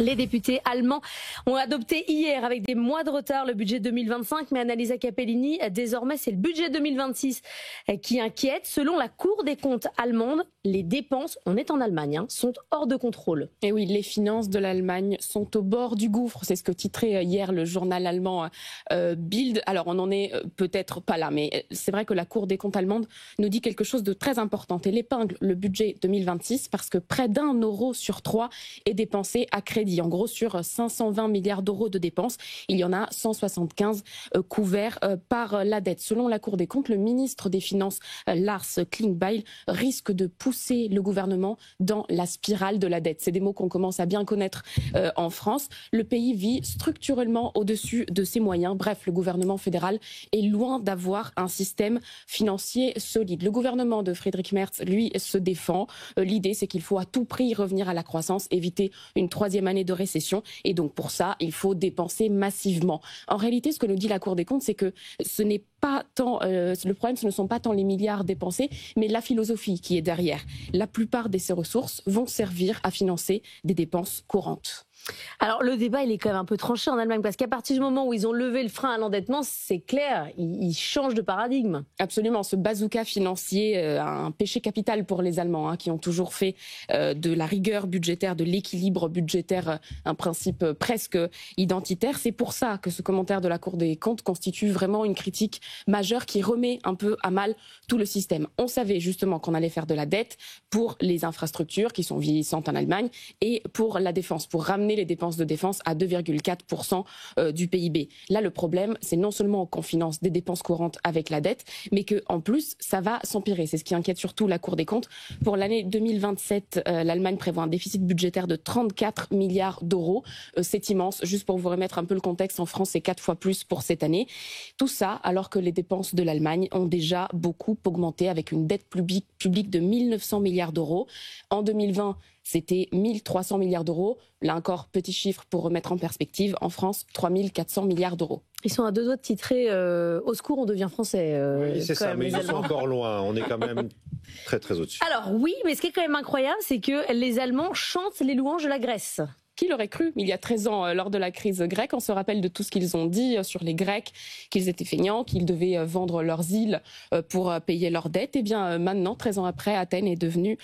Les députés allemands ont adopté hier avec des mois de retard le budget 2025, mais Annalisa Capellini, désormais c'est le budget 2026 qui inquiète. Selon la Cour des comptes allemande, les dépenses, on est en Allemagne, sont hors de contrôle. Et oui, les finances de l'Allemagne sont au bord du gouffre, c'est ce que titrait hier le journal allemand Bild. Alors on n'en est peut-être pas là, mais c'est vrai que la Cour des comptes allemande nous dit quelque chose de très important. Elle épingle le budget 2026 parce que près d'1 € sur 3 est dépensé à crédit. En gros, sur 520 milliards d'euros de dépenses, il y en a 175 couverts par la dette. Selon la Cour des comptes, le ministre des Finances, Lars Klingbeil, risque de pousser le gouvernement dans la spirale de la dette. C'est des mots qu'on commence à bien connaître en France. Le pays vit structurellement au-dessus de ses moyens. Bref, le gouvernement fédéral est loin d'avoir un système financier solide. Le gouvernement de Friedrich Merz, lui, se défend. L'idée, c'est qu'il faut à tout prix revenir à la croissance, éviter une troisième année de récession, et donc pour ça il faut dépenser massivement. En réalité, ce que nous dit la Cour des comptes, c'est que ce n'est pas tant le problème, ce ne sont pas tant les milliards dépensés, mais la philosophie qui est derrière. La plupart de ces ressources vont servir à financer des dépenses courantes. Alors le débat il est quand même un peu tranché en Allemagne parce qu'à partir du moment où ils ont levé le frein à l'endettement, c'est clair, ils changent de paradigme. Absolument, ce bazooka financier, un péché capital pour les Allemands qui ont toujours fait de la rigueur budgétaire, de l'équilibre budgétaire un principe presque identitaire. C'est pour ça que ce commentaire de la Cour des comptes constitue vraiment une critique majeure qui remet un peu à mal tout le système. On savait justement qu'on allait faire de la dette pour les infrastructures qui sont vieillissantes en Allemagne et pour la défense, pour ramener les dépenses de défense à 2,4% du PIB. Là, le problème, c'est non seulement qu'on finance des dépenses courantes avec la dette, mais qu'en plus, ça va s'empirer. C'est ce qui inquiète surtout la Cour des comptes. Pour l'année 2027, l'Allemagne prévoit un déficit budgétaire de 34 milliards d'euros. C'est immense. Juste pour vous remettre un peu le contexte, en France, c'est 4 fois plus pour cette année. Tout ça alors que les dépenses de l'Allemagne ont déjà beaucoup augmenté avec une dette publique de 1900 milliards d'euros. En 2020, c'était 1300 milliards d'euros. Là encore, petit chiffre pour remettre en perspective. En France, 3400 milliards d'euros. Ils sont à deux doigts de titrer au secours, on devient français. Oui, c'est ça, mais ils sont encore loin. On est quand même très très au-dessus. Alors oui, mais ce qui est quand même incroyable, c'est que les Allemands chantent les louanges de la Grèce. Qui l'aurait cru? Il y a 13 ans, lors de la crise grecque, on se rappelle de tout ce qu'ils ont dit sur les Grecs, qu'ils étaient feignants, qu'ils devaient vendre leurs îles pour payer leurs dettes. Et bien maintenant, 13 ans après, Athènes est devenu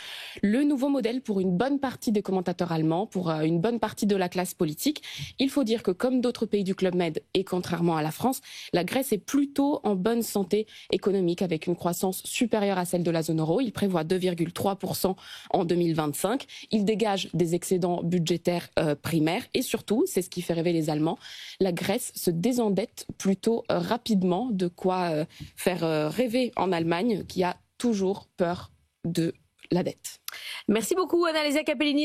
le nouveau modèle pour une bonne partie des commentateurs allemands, pour une bonne partie de la classe politique. Il faut dire que comme d'autres pays du Club Med, et contrairement à la France, la Grèce est plutôt en bonne santé économique, avec une croissance supérieure à celle de la zone euro. Il prévoit 2,3% en 2025. Il dégage des excédents budgétaires primaire et surtout, c'est ce qui fait rêver les Allemands, la Grèce se désendette plutôt rapidement, de quoi faire rêver en Allemagne qui a toujours peur de la dette. Merci beaucoup Annalisa Capellini.